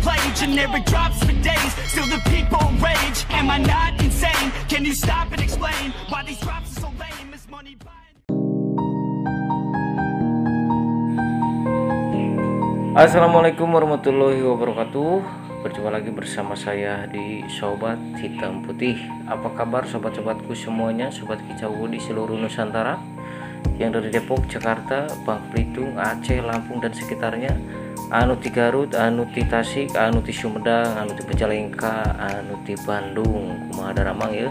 page, generic drops for days. Still the people rage. Am I not insane? Can you stop and explain why these drops are so lame? Is money buying? Assalamualaikum warahmatullahi wabarakatuh. Berjumpa lagi bersama saya di Sobat Hitam Putih. Apa kabar sobat-sobatku semuanya, sobat kicau di seluruh Nusantara, yang dari Depok, Jakarta, Bangka Belitung, Aceh, Lampung dan sekitarnya, anu ti Garut, anu ti Tasik, anu ti Sumedang, anu ti Pejalengka, anu ti Bandung, kumaha daramang ya.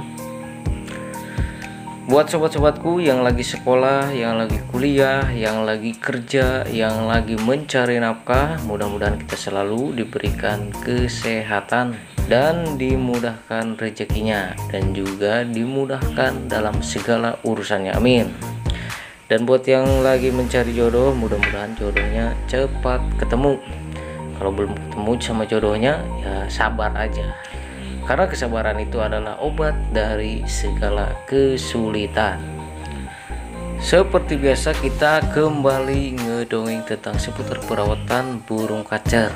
Buat sobat-sobatku yang lagi sekolah, yang lagi kuliah, yang lagi kerja, yang lagi mencari nafkah, mudah-mudahan kita selalu diberikan kesehatan dan dimudahkan rezekinya, dan juga dimudahkan dalam segala urusannya, amin. Dan buat yang lagi mencari jodoh, mudah-mudahan jodohnya cepat ketemu. Kalau belum ketemu sama jodohnya, ya sabar aja, karena kesabaran itu adalah obat dari segala kesulitan. Seperti biasa, kita kembali ngedongeng tentang seputar perawatan burung kacer.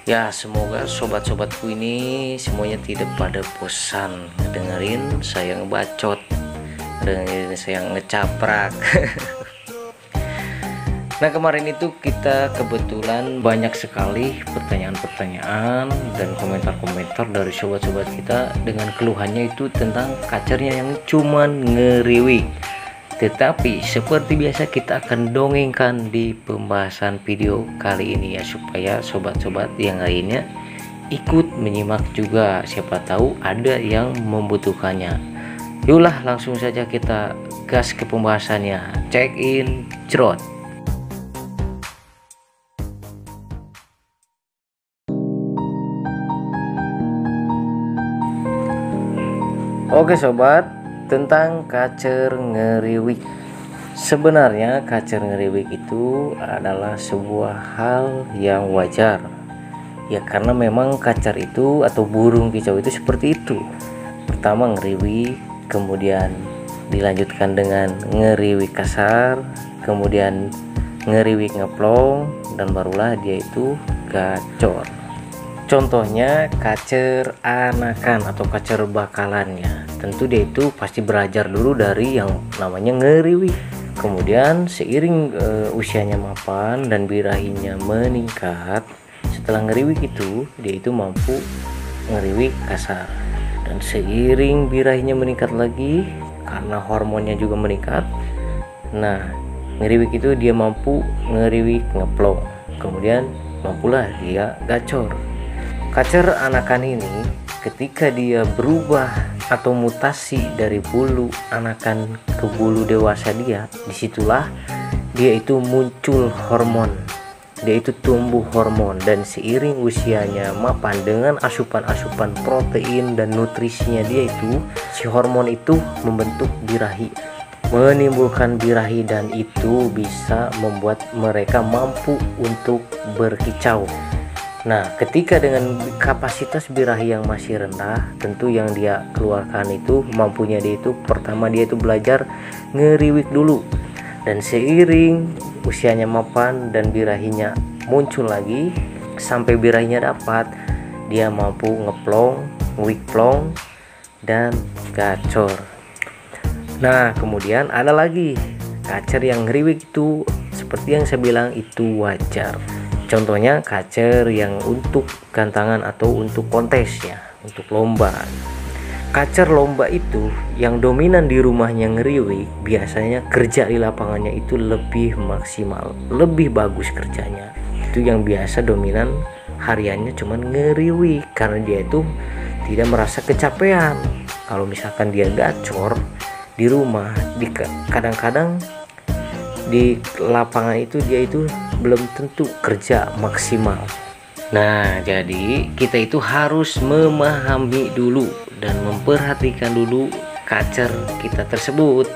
Ya, semoga sobat-sobatku ini semuanya tidak pada bosan dengerin saya ngebacot, dengerin saya ngecaprak. Nah, kemarin itu kita kebetulan banyak sekali pertanyaan-pertanyaan dan komentar-komentar dari sobat-sobat kita dengan keluhannya itu tentang kacernya yang cuman ngeriwik. Tetapi seperti biasa kita akan dongengkan di pembahasan video kali ini ya, supaya sobat-sobat yang lainnya ikut menyimak juga, siapa tahu ada yang membutuhkannya. Yulah, langsung saja kita gas ke pembahasannya. Check in, cerot. Oke sobat, tentang kacer ngeriwik. Sebenarnya kacer ngeriwik itu adalah sebuah hal yang wajar. Ya, karena memang kacer itu atau burung kicau itu seperti itu. Pertama ngeriwik, kemudian dilanjutkan dengan ngeriwik kasar, kemudian ngeriwik ngeplong, dan barulah dia itu gacor. Contohnya kacer anakan atau kacer bakalannya, tentu dia itu pasti belajar dulu dari yang namanya ngeriwik. Kemudian seiring usianya mapan dan birahinya meningkat, setelah ngeriwik itu dia itu mampu ngeriwik kasar. Dan seiring birahinya meningkat lagi karena hormonnya juga meningkat, nah ngeriwik itu dia mampu ngeriwik ngeplong, kemudian mampulah dia gacor. Kacer anakan ini ketika dia berubah atau mutasi dari bulu anakan ke bulu dewasa dia, disitulah dia itu muncul hormon, dia itu tumbuh hormon, dan seiring usianya mapan dengan asupan-asupan protein dan nutrisinya dia itu, si hormon itu membentuk birahi, menimbulkan birahi, dan itu bisa membuat mereka mampu untuk berkicau. Nah, ketika dengan kapasitas birahi yang masih rendah, tentu yang dia keluarkan itu mampunya dia itu pertama dia itu belajar ngeriwik dulu, dan seiring usianya mapan dan birahinya muncul lagi sampai birahinya dapat, dia mampu ngeplong, ngewikplong, dan gacor. Nah, kemudian ada lagi kacer yang ngeriwik itu seperti yang saya bilang itu wajar. Contohnya kacer yang untuk gantangan atau untuk kontes ya, untuk lomba. Kacer lomba itu yang dominan di rumahnya ngeriwik, biasanya kerja di lapangannya itu lebih maksimal, lebih bagus kerjanya. Itu yang biasa dominan hariannya cuman ngeriwik, karena dia itu tidak merasa kecapean. Kalau misalkan dia gacor di rumah, kadang-kadang di lapangan itu dia itu belum tentu kerja maksimal. Nah, jadi kita itu harus memahami dulu dan memperhatikan dulu kacer kita tersebut.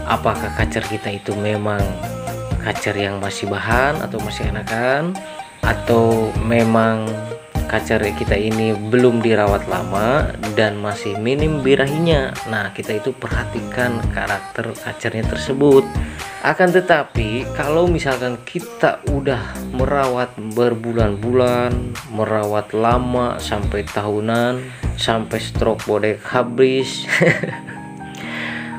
Apakah kacer kita itu memang kacer yang masih bahan atau masih anakan, atau memang kacer kita ini belum dirawat lama dan masih minim birahinya, nah kita itu perhatikan karakter kacernya tersebut. Akan tetapi kalau misalkan kita udah merawat berbulan-bulan, merawat lama sampai tahunan, sampai stroke bodek habis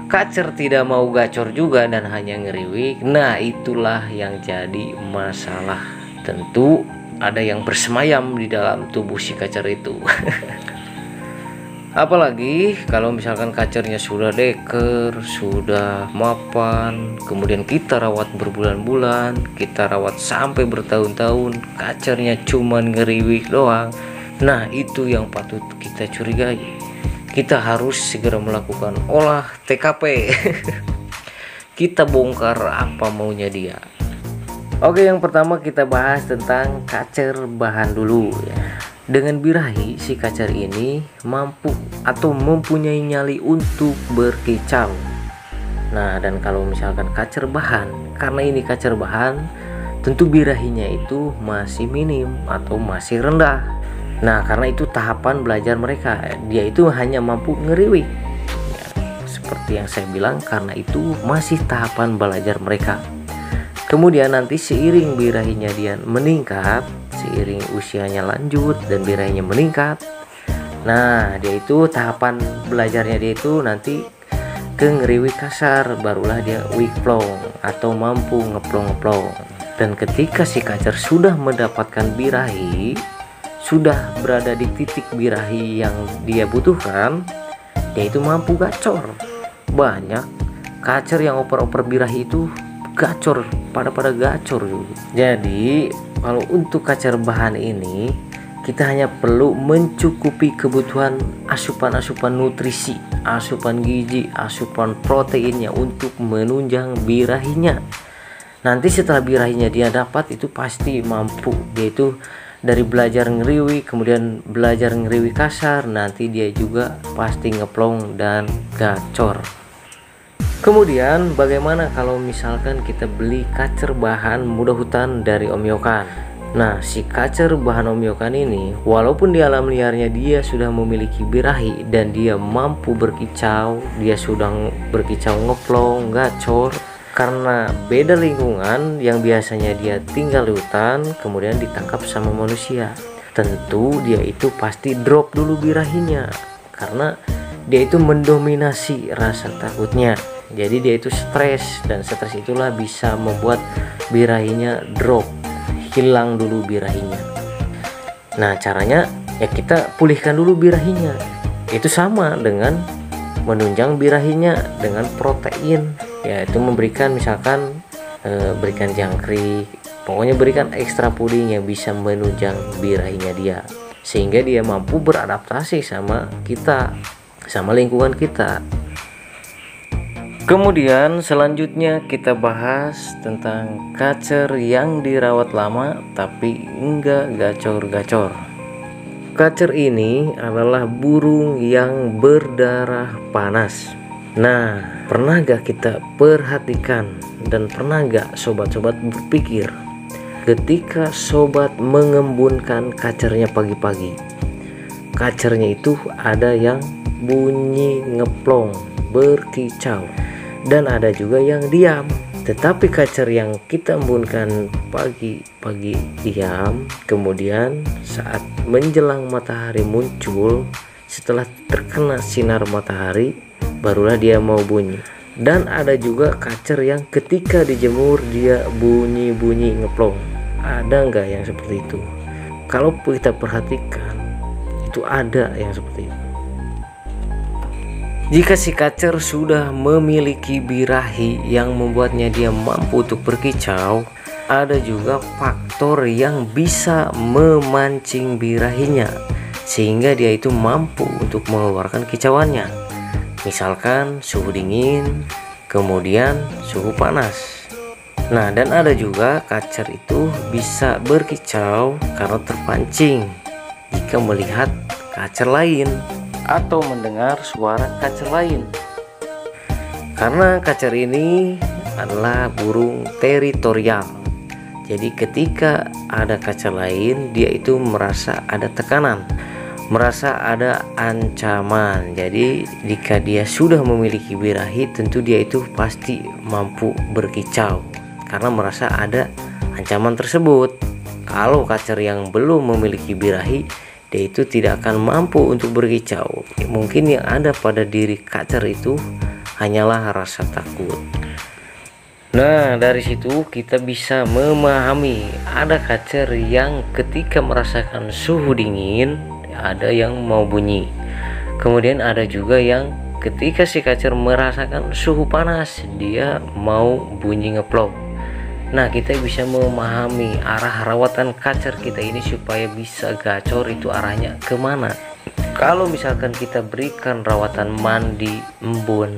kacer tidak mau gacor juga dan hanya ngeriwik, nah itulah yang jadi masalah. Tentu ada yang bersemayam di dalam tubuh si kacer itu. Apalagi kalau misalkan kacernya sudah deker, sudah mapan, kemudian kita rawat berbulan-bulan, kita rawat sampai bertahun-tahun, kacernya cuman ngeriwik doang. Nah itu yang patut kita curigai. Kita harus segera melakukan olah TKP. Kita bongkar apa maunya dia. Oke, yang pertama kita bahas tentang kacer bahan dulu ya. Dengan birahi, si kacer ini mampu atau mempunyai nyali untuk berkicau. Nah, dan kalau misalkan kacer bahan, karena ini kacer bahan, tentu birahinya itu masih minim atau masih rendah. Nah, karena itu tahapan belajar mereka, dia itu hanya mampu ngeriwik. Ya, seperti yang saya bilang, karena itu masih tahapan belajar mereka. Kemudian nanti seiring birahinya dia meningkat, seiring usianya lanjut dan birahinya meningkat, nah dia itu tahapan belajarnya dia itu nanti ke ngeriwik kasar, barulah dia weak plong atau mampu ngeplong-ngeplong. Dan ketika si kacer sudah mendapatkan birahi, sudah berada di titik birahi yang dia butuhkan, dia itu mampu gacor. Banyak kacer yang oper-oper birahi itu gacor, pada gacor juga. Jadi kalau untuk kacer bahan ini kita hanya perlu mencukupi kebutuhan asupan-asupan nutrisi, asupan gizi, asupan proteinnya untuk menunjang birahinya. Nanti setelah birahinya dia dapat, itu pasti mampu. Dia itu dari belajar ngeriwi, kemudian belajar ngeriwi kasar, nanti dia juga pasti ngeplong dan gacor. Kemudian bagaimana kalau misalkan kita beli kacer bahan muda hutan dari Om Yokan? Nah, si kacer bahan Om Yokan ini walaupun di alam liarnya dia sudah memiliki birahi dan dia mampu berkicau, dia sudah berkicau ngeplong, gacor, karena beda lingkungan yang biasanya dia tinggal di hutan kemudian ditangkap sama manusia. Tentu dia itu pasti drop dulu birahinya karena dia itu mendominasi rasa takutnya. Jadi dia itu stres, dan stres itulah bisa membuat birahinya drop, hilang dulu birahinya. Nah caranya ya kita pulihkan dulu birahinya. Itu sama dengan menunjang birahinya dengan protein, yaitu memberikan misalkan berikan jangkrik, pokoknya berikan ekstra puding yang bisa menunjang birahinya dia, sehingga dia mampu beradaptasi sama kita, sama lingkungan kita. Kemudian selanjutnya kita bahas tentang kacer yang dirawat lama tapi enggak gacor-gacor. Kacer ini adalah burung yang berdarah panas. Nah, pernah gak kita perhatikan dan pernah gak sobat-sobat berpikir ketika sobat mengembunkan kacernya pagi-pagi, kacernya itu ada yang bunyi ngeplong, berkicau, dan ada juga yang diam. Tetapi kacer yang kita embunkan pagi-pagi diam, kemudian saat menjelang matahari muncul, setelah terkena sinar matahari, barulah dia mau bunyi. Dan ada juga kacer yang ketika dijemur dia bunyi-bunyi ngeplong. Ada nggak yang seperti itu? Kalau kita perhatikan, itu ada yang seperti itu. Jika si kacer sudah memiliki birahi yang membuatnya dia mampu untuk berkicau, ada juga faktor yang bisa memancing birahinya sehingga dia itu mampu untuk mengeluarkan kicauannya. Misalkan suhu dingin, kemudian suhu panas. Nah, dan ada juga kacer itu bisa berkicau karena terpancing jika melihat kacer lain atau mendengar suara kacer lain. Karena kacer ini adalah burung teritorial, Jadi ketika ada kacer lain, dia itu merasa ada tekanan, merasa ada ancaman. Jadi jika dia sudah memiliki birahi, tentu dia itu pasti mampu berkicau karena merasa ada ancaman tersebut. Kalau kacer yang belum memiliki birahi, dia itu tidak akan mampu untuk berkicau. Mungkin yang ada pada diri kacer itu hanyalah rasa takut. Nah, dari situ kita bisa memahami ada kacer yang ketika merasakan suhu dingin ada yang mau bunyi. Kemudian ada juga yang ketika si kacer merasakan suhu panas dia mau bunyi ngeplong. Nah, kita bisa memahami arah rawatan kacer kita ini supaya bisa gacor itu arahnya kemana. Kalau misalkan kita berikan rawatan mandi, embun,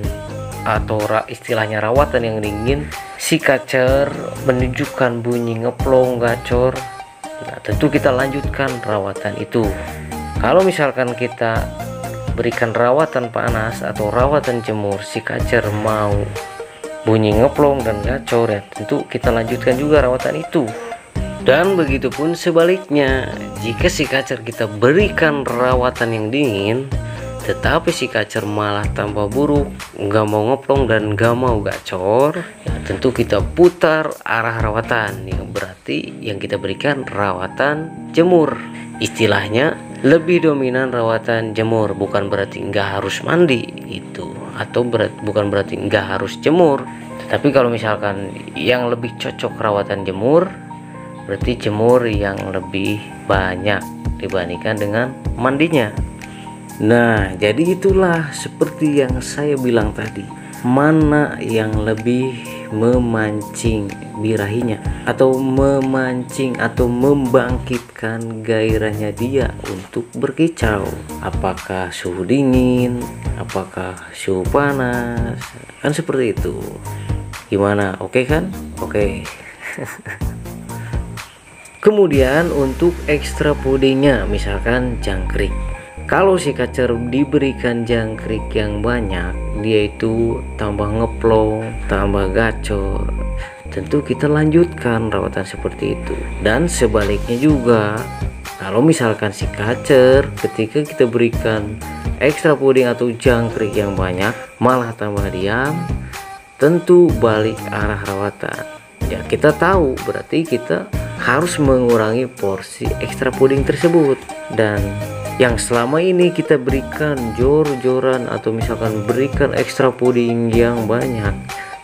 atau istilahnya rawatan yang dingin, si kacer menunjukkan bunyi ngeplong, gacor. Nah, tentu kita lanjutkan rawatan itu. Kalau misalkan kita berikan rawatan panas atau rawatan jemur, si kacer mau bunyi ngeplong dan gacor, ya tentu kita lanjutkan juga rawatan itu. Dan begitupun sebaliknya, jika si kacer kita berikan rawatan yang dingin tetapi si kacer malah tambah buruk, nggak mau ngeplong dan nggak mau gacor, ya tentu kita putar arah rawatan, yang berarti yang kita berikan rawatan jemur. Istilahnya lebih dominan rawatan jemur, bukan berarti nggak harus mandi itu, atau bukan berarti nggak harus jemur. Tapi kalau misalkan yang lebih cocok rawatan jemur, berarti jemur yang lebih banyak dibandingkan dengan mandinya. Nah, jadi itulah seperti yang saya bilang tadi, mana yang lebih memancing birahinya atau memancing atau membangkitkan gairahnya dia untuk berkicau. Apakah suhu dingin, apakah suhu panas, kan seperti itu. Gimana, oke kan? Oke. Kemudian untuk ekstra pudingnya, misalkan jangkrik. Kalau si kacer diberikan jangkrik yang banyak, dia itu tambah ngeplong, tambah gacor. Tentu kita lanjutkan rawatan seperti itu. Dan sebaliknya juga, kalau misalkan si kacer ketika kita berikan ekstra puding atau jangkrik yang banyak malah tambah diam, tentu balik arah rawatan. Ya, kita tahu berarti kita harus mengurangi porsi ekstra puding tersebut. Dan yang selama ini kita berikan jor-joran atau misalkan berikan ekstra puding yang banyak,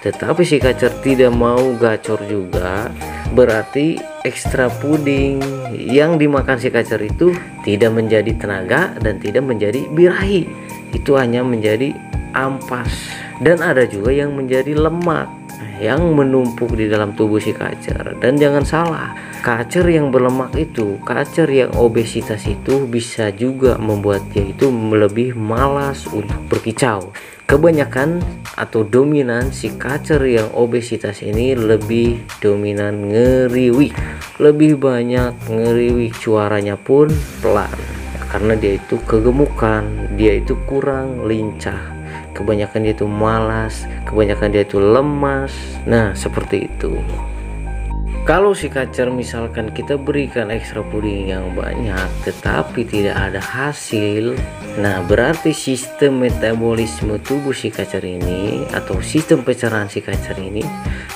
tetapi si kacer tidak mau gacor juga, berarti ekstra puding yang dimakan si kacer itu tidak menjadi tenaga dan tidak menjadi birahi. Itu hanya menjadi ampas. Dan ada juga yang menjadi lemak yang menumpuk di dalam tubuh si kacer. Dan jangan salah, kacer yang berlemak itu, kacer yang obesitas itu bisa juga membuat dia itu lebih malas untuk berkicau. Kebanyakan atau dominan si kacer yang obesitas ini lebih dominan ngeriwik, lebih banyak ngeriwik, suaranya pun pelan karena dia itu kegemukan, dia itu kurang lincah. Kebanyakan dia itu malas, kebanyakan dia itu lemas. Nah, seperti itu. Kalau si kacer misalkan kita berikan ekstra puding yang banyak tetapi tidak ada hasil, nah berarti sistem metabolisme tubuh si kacer ini atau sistem pencernaan si kacer ini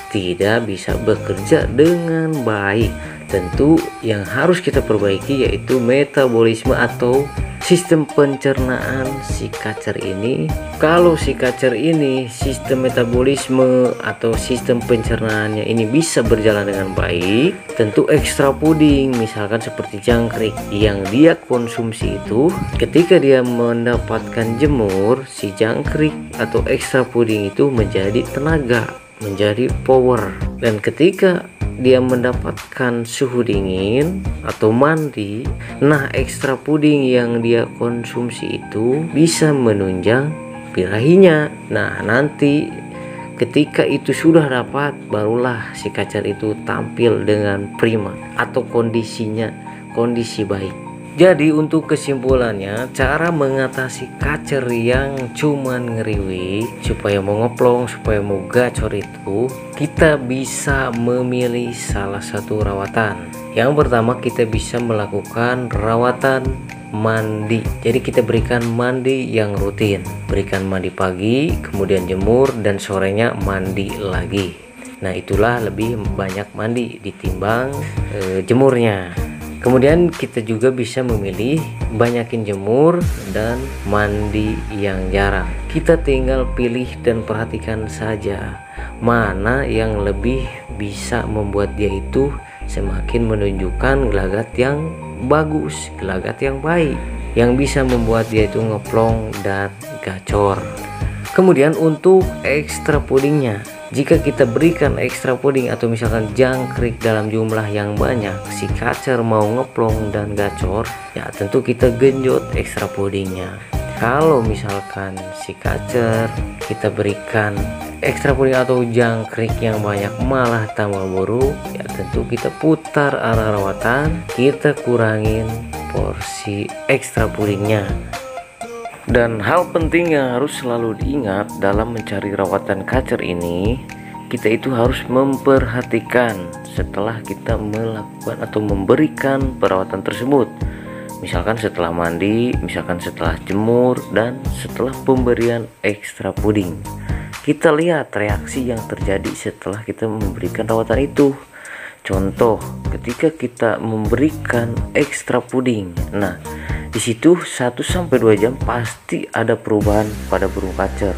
tidak bisa bekerja dengan baik. Tentu yang harus kita perbaiki yaitu metabolisme atau sistem pencernaan si kacer ini. Kalau si kacer ini sistem metabolisme atau sistem pencernaannya ini bisa berjalan dengan baik, tentu ekstra puding misalkan seperti jangkrik yang dia konsumsi itu, ketika dia mendapatkan jemur, si jangkrik atau ekstra puding itu menjadi tenaga, menjadi power. Dan ketika dia mendapatkan suhu dingin atau mandi, nah ekstra puding yang dia konsumsi itu bisa menunjang birahinya. Nah, nanti ketika itu sudah dapat, barulah si kacer itu tampil dengan prima atau kondisi baik. Jadi untuk kesimpulannya, cara mengatasi kacer yang cuman ngeriwik supaya mau ngeplong, supaya mau gacor itu, kita bisa memilih salah satu rawatan. Yang pertama, kita bisa melakukan rawatan mandi. Jadi kita berikan mandi yang rutin, berikan mandi pagi, kemudian jemur, dan sorenya mandi lagi. Nah, itulah lebih banyak mandi ditimbang jemurnya. Kemudian kita juga bisa memilih banyakin jemur dan mandi yang jarang. Kita tinggal pilih dan perhatikan saja mana yang lebih bisa membuat dia itu semakin menunjukkan gelagat yang bagus, gelagat yang baik, yang bisa membuat dia itu ngeplong dan gacor. Kemudian untuk ekstra pudingnya, jika kita berikan ekstra puding atau misalkan jangkrik dalam jumlah yang banyak, si kacer mau ngeplong dan gacor, ya tentu kita genjot ekstra pudingnya. Kalau misalkan si kacer kita berikan ekstra puding atau jangkrik yang banyak malah tambah buruk, ya tentu kita putar arah rawatan, kita kurangin porsi ekstra pudingnya. Dan hal penting yang harus selalu diingat dalam mencari rawatan kacer ini, kita itu harus memperhatikan setelah kita melakukan atau memberikan perawatan tersebut. Misalkan setelah mandi, misalkan setelah jemur, dan setelah pemberian ekstra puding. Kita lihat reaksi yang terjadi setelah kita memberikan rawatan itu. Contoh, ketika kita memberikan ekstra puding, nah di situ 1-2 jam pasti ada perubahan pada burung kacer.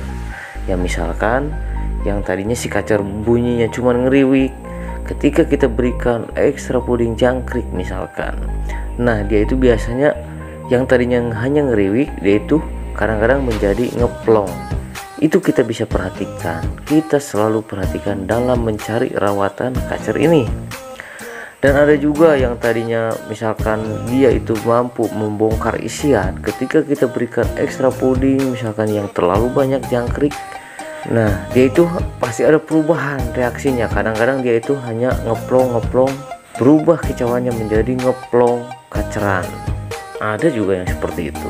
Ya misalkan yang tadinya si kacer bunyinya cuma ngeriwik, ketika kita berikan ekstra puding jangkrik misalkan, nah dia itu biasanya yang tadinya hanya ngeriwik, dia itu kadang-kadang menjadi ngeplong. Itu kita bisa perhatikan, kita selalu perhatikan dalam mencari rawatan kacer ini. Dan ada juga yang tadinya misalkan dia itu mampu membongkar isian, ketika kita berikan ekstra puding misalkan yang terlalu banyak jangkrik, nah dia itu pasti ada perubahan reaksinya. Kadang-kadang dia itu hanya ngeplong, berubah kicauannya menjadi ngeplong kaceran. Ada juga yang seperti itu.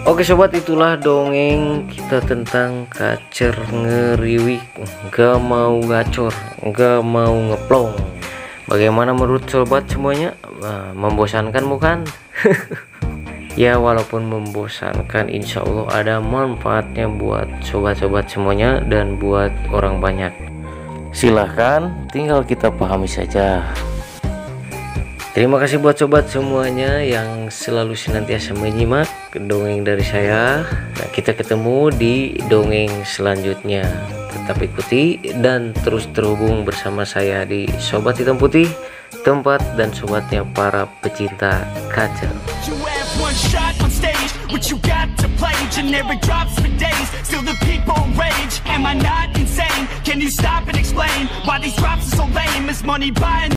Oke sobat, itulah dongeng kita tentang kacer ngeriwik, gak mau gacor, gak mau ngeplong. Bagaimana menurut sobat semuanya? Membosankan bukan? Ya walaupun membosankan, insya Allah ada manfaatnya buat sobat-sobat semuanya dan buat orang banyak. Silahkan, tinggal kita pahami saja. Terima kasih buat sobat semuanya yang selalu senantiasa menyimak dongeng dari saya. Nah, kita ketemu di dongeng selanjutnya. Tetap ikuti dan terus terhubung bersama saya di Sobat Hitam Putih, tempat dan sobatnya para pecinta kacer. One shot on stage, what you got to play? Generic drops for days, still the people rage. Am I not insane? Can you stop and explain why these drops are so lame? Is money buying?